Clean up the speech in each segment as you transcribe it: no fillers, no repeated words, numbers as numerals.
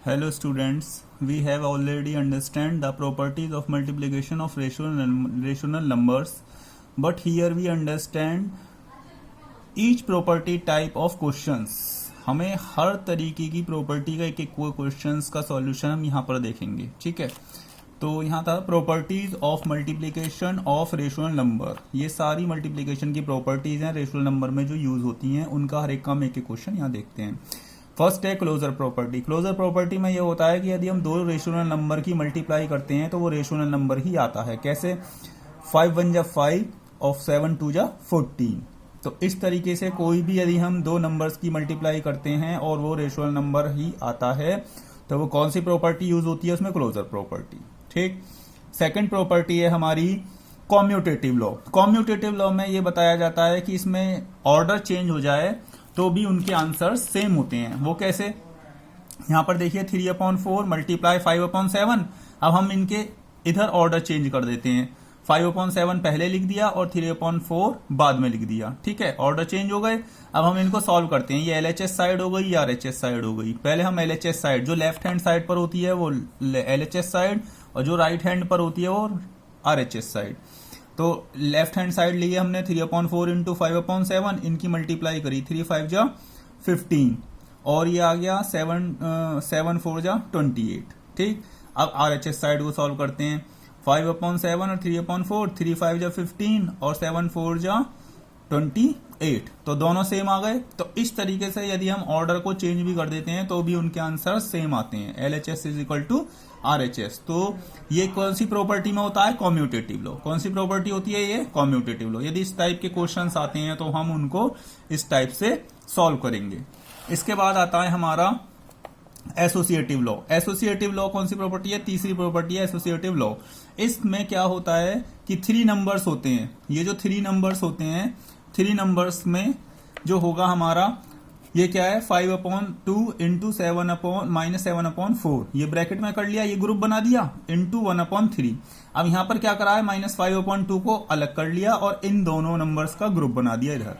Hello students, we have already understand the properties of multiplication of rational numbers, but here we understand each property type of questions. हमें हर तरीके की property का एक एक questions का solution हम यहाँ पर देखेंगे. ठीक है, तो यहाँ था properties of multiplication of rational number. ये सारी मल्टीप्लिकेशन की प्रॉपर्टीज हैं रेशनल नंबर में जो यूज होती हैं, उनका हर एक का हम एक एक क्वेश्चन यहाँ देखते हैं. फर्स्ट है क्लोजर प्रॉपर्टी. क्लोजर प्रॉपर्टी में ये होता है कि यदि हम दो रेशनल नंबर की मल्टीप्लाई करते हैं तो वो रेशनल नंबर ही आता है. कैसे? 5 1 जा 5 और 7 2 जा 14. तो इस तरीके से कोई भी यदि हम दो नंबर्स की मल्टीप्लाई करते हैं और वो रेशनल नंबर ही आता है तो वो कौन सी प्रॉपर्टी यूज होती है उसमें? Closure property. ठीक. सेकंड प्रॉपर्टी है हमारी कॉम्यूटेटिव लॉ. कॉम्यूटेटिव लॉ में ये बताया जाता है कि इसमें ऑर्डर चेंज हो जाए तो भी उनके आंसर सेम होते हैं. वो कैसे? यहां पर देखिए 3/4 मल्टीप्लाई 5/7. अब हम इनके इधर ऑर्डर चेंज कर देते हैं. 5/7 पहले लिख दिया और 3/4 बाद में लिख दिया. ठीक है, ऑर्डर चेंज हो गए. अब हम इनको सॉल्व करते हैं. ये LHS साइड हो गई या RHS साइड हो गई. पहले हम LHS साइड जो लेफ्ट हैंड साइड पर होती है वो LHS साइड और जो राइट हैंड पर होती है वो RHS साइड. तो लेफ्ट हैंड साइड लिए हमने 3/4 इंटू 5/7. इनकी मल्टीप्लाई करी 3 5 जा 15 और ये आ गया 7 4 जा 28. ठीक. अब RHS साइड को सॉल्व करते हैं. 5/7 और 3/4, 3 5 जा 15 और 7 4 जा 28. तो दोनों सेम आ गए. तो इस तरीके से यदि हम ऑर्डर को चेंज भी कर देते हैं तो भी उनके आंसर सेम आते हैं. LHS is equal to RHS. तो ये कौन सी प्रॉपर्टी में होता है? Commutative law. कौन सी प्रॉपर्टी होती है ये? Commutative law. यदि इस टाइप के क्वेश्चंस आते हैं तो हम उनको इस टाइप से सॉल्व करेंगे. इसके बाद आता है हमारा एसोसिएटिव लॉ. एसोसिएटिव लॉ कौन सी प्रॉपर्टी है? तीसरी प्रॉपर्टी है एसोसिएटिव लॉ. इसमें क्या होता है कि 3 नंबर्स होते हैं. ये जो 3 नंबर्स होते हैं, 3 नंबर्स में जो होगा हमारा ये क्या है? 5/2 इंटू -7/4. ये ब्रैकेट में कर लिया, ये ग्रुप बना दिया इंटू 1/3. अब यहां पर क्या करा है? -5/2 को अलग कर लिया और इन दोनों नंबर्स का ग्रुप बना दिया इधर.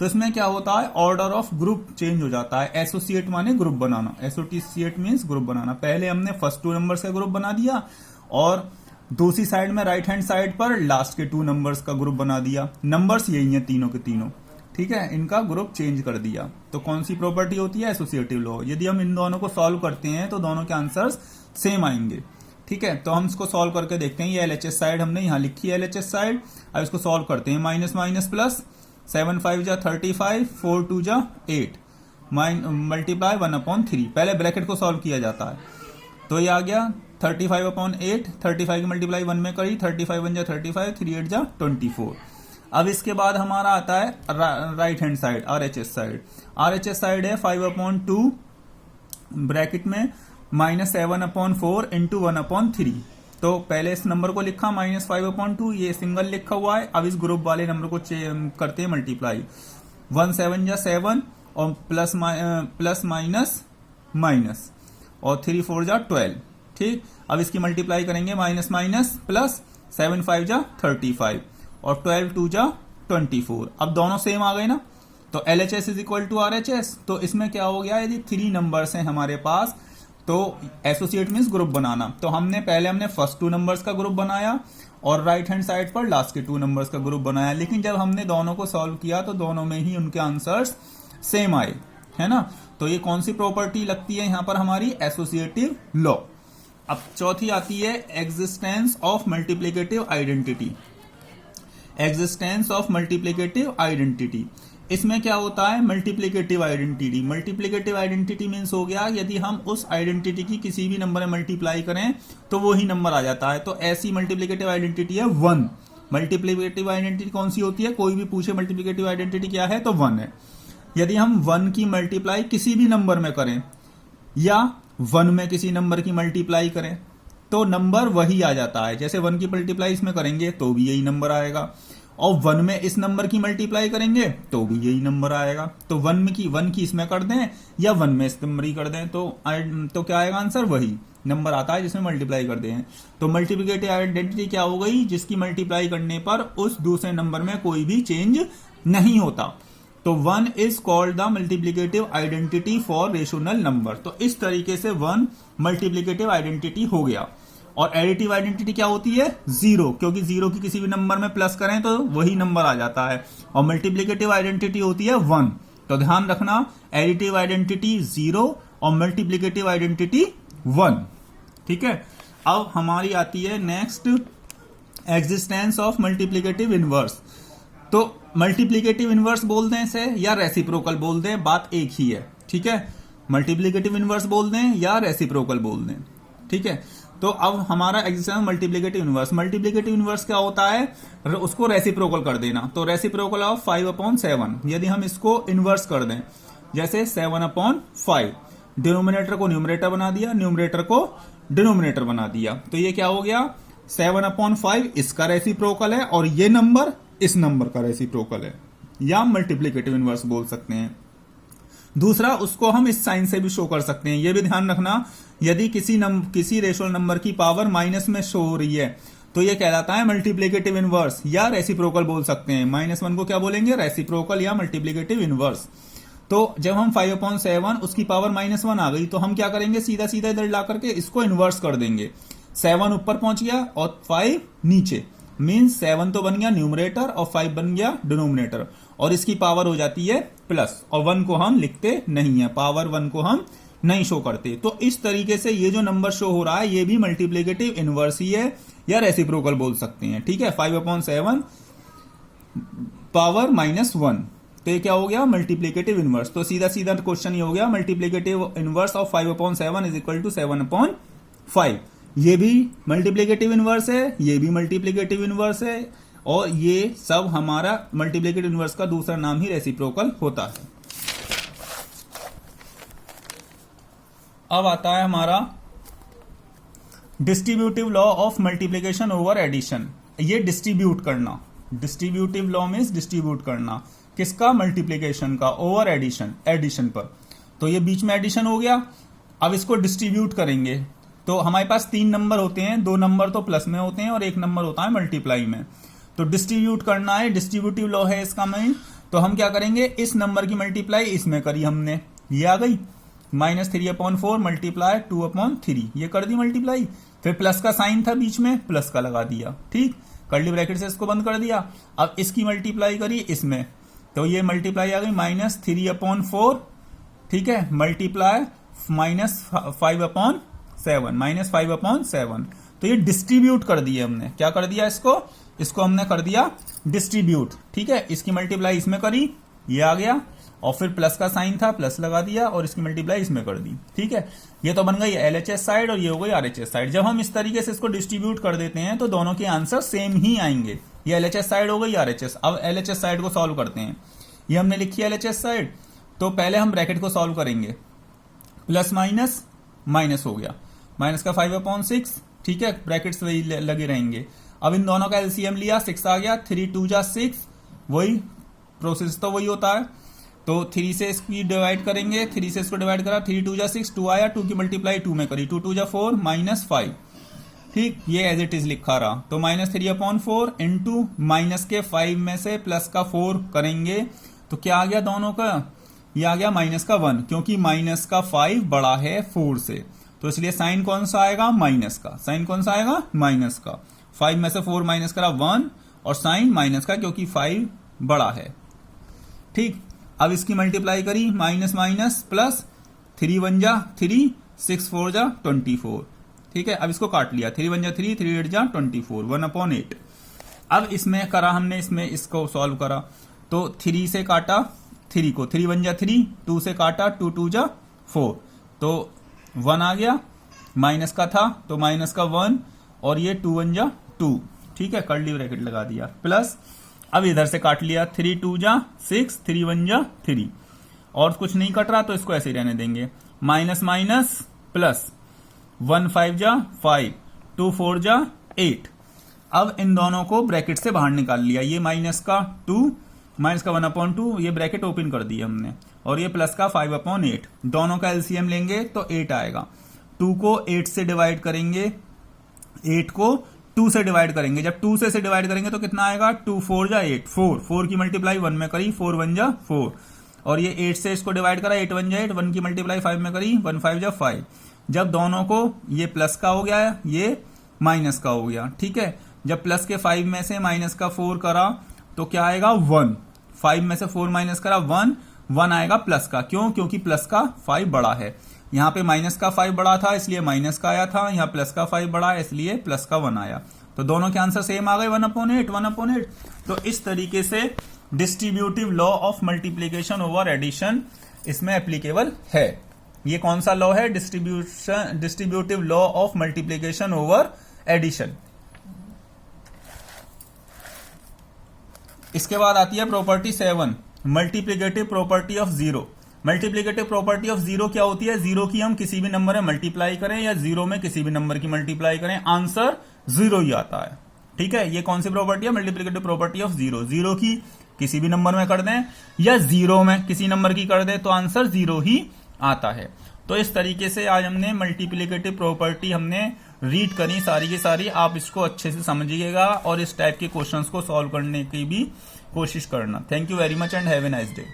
तो इसमें क्या होता है? ऑर्डर ऑफ ग्रुप चेंज हो जाता है. एसोसिएट माने ग्रुप बनाना. एसोसिएट मीन्स ग्रुप बनाना. पहले हमने फर्स्ट 2 नंबर्स का ग्रुप बना दिया और दूसरी साइड में राइट हैंड साइड पर लास्ट के 2 नंबर्स का ग्रुप बना दिया. नंबर्स यही है तीनों के तीनों. ठीक है, इनका ग्रुप चेंज कर दिया. तो कौन सी प्रॉपर्टी होती है? Associative law. यदि हम इन दोनों को सॉल्व करते हैं तो दोनों के आंसर्स सेम आएंगे. ठीक है, तो हम इसको सॉल्व करके देखते हैं. ये LHS साइड हमने यहां लिखी है LHS साइड. अब इसको सॉल्व करते हैं. माइनस माइनस प्लस 7 5 जा 35, 4 2 जा 8 मल्टीप्लाई 1/3. पहले ब्रैकेट को सॉल्व किया जाता है. तो ये आ गया 35/8. 35 की मल्टीप्लाई 1 में करी. 35 1 जा 35, 3 8 जा 24. अब इसके बाद हमारा आता है right hand side RHS side. RHS side है 5/2 ब्रैकेट में -7/4 इंटू 1/3. तो पहले इस नंबर को लिखा -5/2. ये सिंगल लिखा हुआ है. अब इस ग्रुप वाले नंबर को करते हैं मल्टीप्लाई. 1 7 जा 7 और प्लस माइनस माइनस और 3 4 जा 12. ठीक. अब इसकी मल्टीप्लाई करेंगे. माइनस माइनस प्लस 7 5 जा 35 और 12 2 जा 24. अब दोनों सेम आ गए ना. तो LHS is equal to RHS. तो इसमें क्या हो गया? यदि 3 नंबर्स हैं हमारे पास तो एसोसिएट मीन्स ग्रुप बनाना. तो हमने फर्स्ट 2 नंबर्स का ग्रुप बनाया और राइट हैंड साइड पर लास्ट के 2 नंबर्स का ग्रुप बनाया. लेकिन जब हमने दोनों को सॉल्व किया तो दोनों में ही उनके आंसर्स सेम आए, है ना. तो ये कौन सी प्रॉपर्टी लगती है यहां पर? हमारी एसोसिएटिव लॉ. अब चौथी आती है existence of multiplicative identity. Existence of multiplicative identity. इसमें क्या होता है? Multiplicative identity. Multiplicative identity means हो गया यदि हम उस आइडेंटिटी की किसी भी नंबर में मल्टीप्लाई करें तो वो ही नंबर आ जाता है. तो ऐसी मल्टीप्लिकेटिव आइडेंटिटी है 1. मल्टीप्लिकेटिव आइडेंटिटी कौन सी होती है? कोई भी पूछे मल्टीप्लिकेटिव आइडेंटिटी क्या है तो 1 है. यदि हम 1 की मल्टीप्लाई किसी भी नंबर में करें या 1 में किसी नंबर की मल्टीप्लाई करें तो नंबर वही आ जाता है. जैसे 1 की मल्टीप्लाई इसमें करेंगे तो भी यही नंबर आएगा और 1 में इस नंबर की मल्टीप्लाई करेंगे तो भी यही नंबर आएगा. तो 1 की इसमें कर दें या 1 में इस नंबर ही कर दें तो क्या आएगा? आंसर वही नंबर आता है जिसमें मल्टीप्लाई कर दें. तो मल्टीप्लिकेटिव आइडेंटिटी क्या हो गई? जिसकी मल्टीप्लाई करने पर उस दूसरे नंबर में कोई भी चेंज नहीं होता. तो 1 is called the multiplicative identity for rational number. तो इस तरीके से 1 मल्टीप्लिकेटिव आइडेंटिटी हो गया। और एडिटिव आइडेंटिटी क्या होती है? 0, क्योंकि 0 की किसी भी नंबर में प्लस करें तो वही नंबर आ जाता है। और मल्टीप्लिकेटिव आइडेंटिटी होती है 1। तो ध्यान रखना, एडिटिव आइडेंटिटी 0 और मल्टीप्लिकेटिव आइडेंटिटी 1। ठीक है, अब हमारी आती है next, existence of multiplicative inverse. तो मल्टीप्लिकेटिव इनवर्स बोल दें इसे या रेसिप्रोकल बोल दें, बात एक ही है। ठीक है, मल्टीप्लिकेटिव इनवर्स बोल दें या रेसिप्रोकल बोल दें। ठीक है, तो अब हमारा existence multiplicative inverse. Multiplicative inverse क्या होता है? उसको रेसिप्रोकल कर देना। तो रेसिप्रोकल ऑफ 5/7, यदि हम इसको इनवर्स कर दें, जैसे 7/5, डिनोमिनेटर को न्यूमरेटर बना दिया, न्यूमरेटर को डिनोमिनेटर बना दिया, तो ये क्या हो गया? 7/5 इसका रेसिप्रोकल है और ये नंबर इस नंबर का रेसिप्रोकल है, या मल्टीप्लिकेटिव इनवर्स बोल सकते हैं। दूसरा, उसको हम इस साइन से भी शो कर सकते हैं। यह भी ध्यान रखना, यदि किसी रेशनल नंबर की पावर माइनस में शो हो रही है तो यह कहलाता है मल्टीप्लिकेटिव इनवर्स या रेसिप्रोकल बोल सकते हैं। -1 को क्या बोलेंगे? रेसिप्रोकल या मल्टीप्लिकेटिव इनवर्स। तो जब हम 5/7 उसकी पावर -1 आ गई तो हम क्या करेंगे? सीधा सीधा इधर ला करके इसको इनवर्स कर देंगे। 7 ऊपर पहुंच गया और 5 नीचे, मीन्स 7 तो बन गया न्यूमरेटर और 5 बन गया डिनोमिनेटर, और इसकी पावर हो जाती है प्लस, और 1 को हम लिखते नहीं है, पावर 1 को हम नहीं शो करते। तो इस तरीके से ये जो नंबर शो हो रहा है ये भी मल्टीप्लिकेटिव इनवर्स ही है या रेसिप्रोकल बोल सकते हैं। ठीक है, 5/7 पावर -1, तो ये क्या हो गया? Multiplicative inverse. तो सीधा सीधा क्वेश्चन ये हो गया, multiplicative inverse of 5/7 is equal to 7/5। ये भी मल्टीप्लिकेटिव इनवर्स है, ये भी मल्टीप्लिकेटिव इनवर्स है, और ये सब हमारा मल्टीप्लिकेटिव इनवर्स का दूसरा नाम ही रेसिप्रोकल होता है। अब आता है हमारा distributive law of multiplication over addition. ये डिस्ट्रीब्यूट करना, डिस्ट्रीब्यूटिव लॉ मीन्स डिस्ट्रीब्यूट करना, किसका? मल्टीप्लिकेशन का ओवर एडिशन, एडिशन पर। तो ये बीच में एडिशन हो गया, अब इसको डिस्ट्रीब्यूट करेंगे। तो हमारे पास 3 नंबर होते हैं, 2 नंबर तो प्लस में होते हैं और 1 नंबर होता है मल्टीप्लाई में। तो डिस्ट्रीब्यूट करना है, डिस्ट्रीब्यूटिव लॉ है इसका मीन। तो हम क्या करेंगे? इस नंबर की मल्टीप्लाई इसमें करी हमने, ये आ गई, -3/4 मल्टीप्लाई 2/3, ये कर दी मल्टीप्लाई। फिर प्लस का साइन था बीच में, प्लस का लगा दिया। ठीक, कर्ली ब्रैकेट से इसको बंद कर दिया। अब इसकी मल्टीप्लाई करी इसमें, तो ये मल्टीप्लाई आ गई -3/4। ठीक है, मल्टीप्लाई -5/7, -5/7। तो ये डिस्ट्रीब्यूट कर दिया हमने। क्या कर दिया? इसको हमने कर दिया डिस्ट्रीब्यूट। ठीक है, इसकी मल्टीप्लाई इसमें करी, ये आ गया, और फिर प्लस का साइन था, प्लस लगा दिया, और इसकी मल्टीप्लाई इसमें कर दी। ठीक है, ये तो बन गई LHS साइड और ये हो गई RHS साइड। जब हम इस तरीके से इसको डिस्ट्रीब्यूट कर देते हैं तो दोनों के आंसर सेम ही आएंगे। ये LHS साइड हो गई, RHS। अब LHS साइड को सॉल्व करते हैं। ये हमने लिखी है LHS साइड, तो पहले हम ब्रैकेट को सॉल्व करेंगे। प्लस माइनस माइनस हो गया, माइनस का 5/6। ठीक है, ब्रैकेट्स वही लगे रहेंगे। अब इन दोनों का एलसीएम लिया, 6 आ गया, 3 2 जा 6, वही प्रोसेस तो वही होता है। तो 3 से इसकी डिवाइड करेंगे, 3 से इसको डिवाइड करा, 3 2 जा 6, 2 आया, 2 की मल्टीप्लाई 2 में करी, 2 2 जा 4 -5। ठीक, ये एज इट इज लिखा रहा। तो -3/4 इंटू माइनस के 5 में से प्लस का 4 करेंगे, तो क्या आ गया दोनों का? ये आ गया माइनस का 1, क्योंकि माइनस का 5 बड़ा है 4 से, तो इसलिए साइन कौन सा आएगा? माइनस का। साइन कौन सा आएगा? माइनस का। 5 में से 4 माइनस करा 1, और साइन माइनस का, क्योंकि 5 बड़ा है। ठीक, अब इसकी मल्टीप्लाई करी, माइनस माइनस प्लस, 3 1 जा 3, 6 4 जा 24। ठीक है, अब इसको काट लिया, 3 1 जा 3, 3 8 जा 24, 1/8। अब इसमें करा हमने, इसमें इसको सॉल्व करा, तो 3 से काटा 3 को, 3 1 जा 3, 2 से काटा 2 2 जा 4, तो 1 आ गया, माइनस का था तो माइनस का 1, और ये 2 1 जा 2। ठीक है, कर्ली ब्रैकेट लगा दिया, प्लस अब इधर से काट लिया, 3 2 जा 6, 3 1 जा 3, और कुछ नहीं कट रहा तो इसको ऐसे ही रहने देंगे, माइनस माइनस प्लस, 1 5 जा 5, 2 4 जा 8। अब इन दोनों को ब्रैकेट से बाहर निकाल लिया, ये माइनस का 2, माइनस का 1/2, ये ब्रैकेट ओपन कर दिया हमने, और ये प्लस का 5/8। दोनों का एलसीएम लेंगे तो 8 आएगा। 2 को 8 से डिवाइड करेंगे, 8 को 2 से डिवाइड करेंगे। जब 2 से डिवाइड करेंगे तो कितना आएगा, 2 4 जा 8, 4 की मल्टीप्लाई 1 में करी, 4 1 जा 4, और ये 8 से इसको डिवाइड करा, 8 1 जा 8, 1 की मल्टीप्लाई 5 में करी, 1 5 जा 5। जब दोनों को, ये प्लस का हो गया, ये माइनस का हो गया, ठीक है। जब प्लस के 5 में से माइनस का 4 करा तो क्या आएगा, 1। 5 में से 4 माइनस करा, 1 आएगा प्लस का। क्यों, क्योंकि प्लस का 5 बड़ा है। यहाँ पे माइनस का 5 बड़ा था इसलिए माइनस का आया था, यहाँ प्लस का 5 बड़ा है इसलिए प्लस का 1 आया। तो दोनों के आंसर सेम आ गए, 1/8, 1/8। तो इस तरीके से distributive law of multiplication over addition इसमें एप्लीकेबल है। ये कौन सा लॉ है, distributive law of multiplication over addition. इसके बाद आती है property 7, multiplicative property of zero. Multiplicative property of zero क्या होती है, जीरो की हम किसी भी नंबर में मल्टीप्लाई करें या जीरो में किसी भी नंबर की मल्टीप्लाई करें, आंसर जीरो ही आता है। ठीक है, ये कौन सी प्रॉपर्टी है, multiplicative property of zero. Zero की किसी भी नंबर में कर दें या जीरो में किसी नंबर की कर दें तो आंसर जीरो ही आता है। तो इस तरीके से आज हमने मल्टीप्लीकेटिव प्रॉपर्टी हमने रीड करी सारी की सारी। आप इसको अच्छे से समझिएगा और इस टाइप के क्वेश्चंस को सॉल्व करने की भी कोशिश करना। Thank you very much and have a nice day.